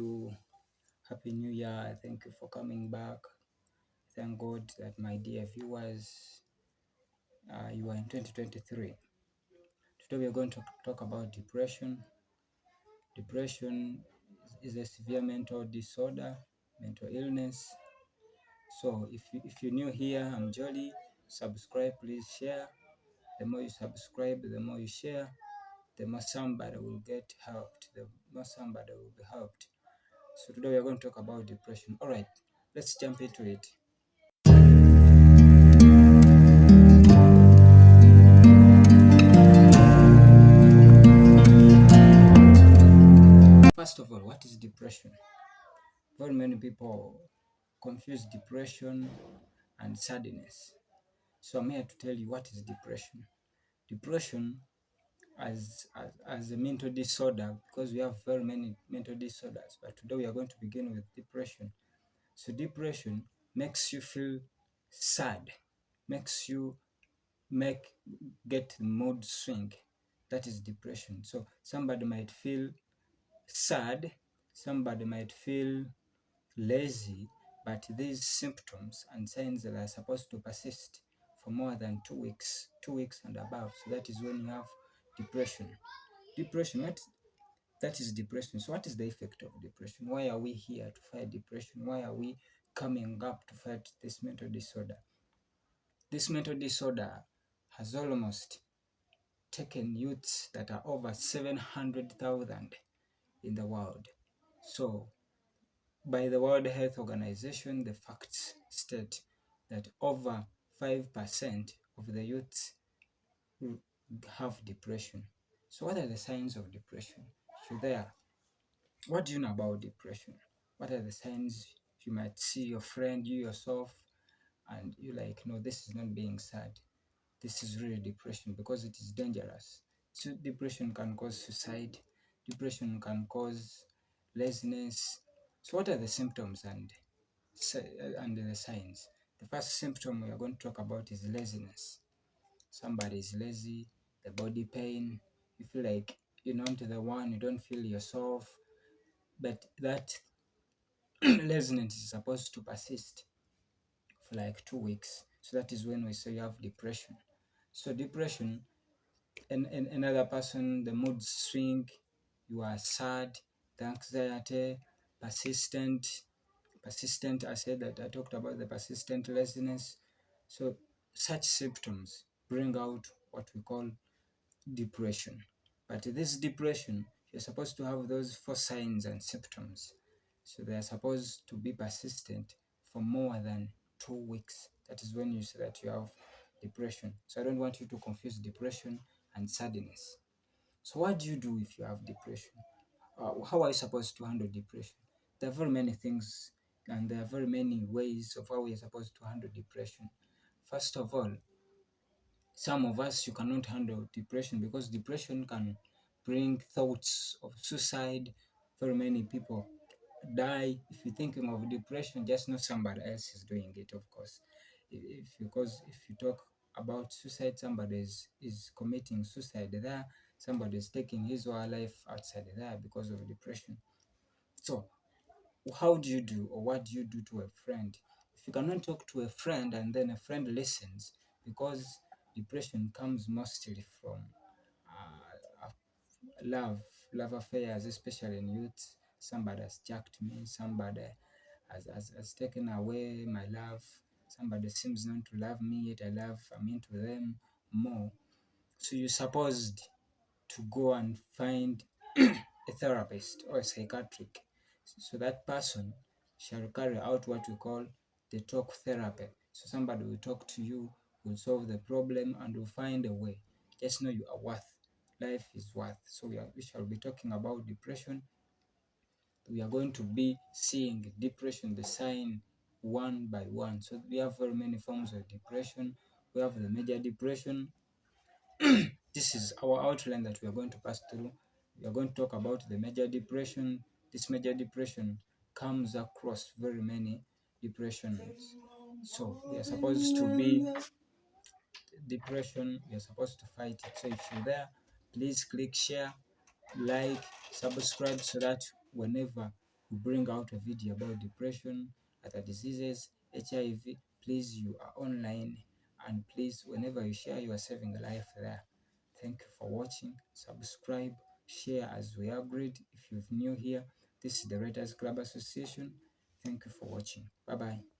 you. Happy New Year. Thank you for coming back. Thank God that, my dear viewers, you are in 2023. Today we are going to talk about depression. Depression is a severe mental disorder, mental illness. So if you're new here, I'm Jolly. Subscribe, please share. The more you subscribe, the more you share, the more somebody will get helped, the more somebody will be helped. So today we are going to talk about depression. All right, let's jump into it. First of all, what is depression? Very many people confuse depression and sadness. So I'm here to tell you what is depression. Depression as a mental disorder, because we have very many mental disorders, but today we are going to begin with depression. So depression makes you feel sad, makes you get mood swing. That is depression. So somebody might feel sad, somebody might feel lazy, but these symptoms and signs that are supposed to persist for more than 2 weeks and above. So that is when you have depression. Depression, that is depression. So what is the effect of depression? Why are we here to fight depression? Why are we coming up to fight this mental disorder? This mental disorder has almost taken youths that are over 700,000 in the world. So by the World Health Organization, the facts state that over 5% of the youths have depression. So what are the signs of depression? So what do you know about depression? What are the signs? You might see your friend, you yourself, and you're like, no, this is not being sad. This is really depression, because it is dangerous. So depression can cause suicide. Depression can cause laziness. So what are the symptoms and the signs? The first symptom we are going to talk about is laziness. Somebody is lazy, the body pain, you feel like you're not the one, you don't feel yourself, but that laziness is supposed to persist for like 2 weeks. So that is when we say you have depression. So depression, and another person, the mood swing, you are sad, the anxiety, persistent. I said that I talked about the persistent laziness. So such symptoms bring out what we call depression. But this depression, you're supposed to have those 4 signs and symptoms. So they are supposed to be persistent for more than 2 weeks. That is when you say that you have depression. So I don't want you to confuse depression and sadness. So what do you do if you have depression? How are you supposed to handle depression? There are very many things, and there are very many ways of how we are supposed to handle depression. First of all, some of us, you cannot handle depression because depression can bring thoughts of suicide. Very many people die. If you're thinking of depression, just know somebody else is doing it, of course. Because if you talk about suicide, somebody is committing suicide there, somebody is taking his or her life outside there because of depression. So how do you do, or what do you do to a friend? If you cannot talk to a friend and then a friend listens, because depression comes mostly from love affairs, especially in youth. Somebody has jacked me, somebody has taken away my love, somebody seems not to love me, yet I'm into them more. So you're supposed to go and find a therapist or a psychiatric. So that person shall carry out what we call the talk therapy. So somebody will talk to you, will solve the problem, and will find a way. Just know you are worth. Life is worth. So we shall be talking about depression. We are going to be seeing depression, the sign, one by one. So we have very many forms of depression. We have the major depression. This is our outline that we are going to pass through. We are going to talk about the major depression. This major depression comes across very many depressions. So we are supposed to be depression, we are supposed to fight it. So if you're there, please click share, like, subscribe, so that whenever we bring out a video about depression, other diseases, HIV. Please, you are online, and please, whenever you share, you are saving a life there. Thank you for watching. Subscribe, share as we agreed. If you're new here, this is the Writers Club Association. Thank you for watching. Bye bye.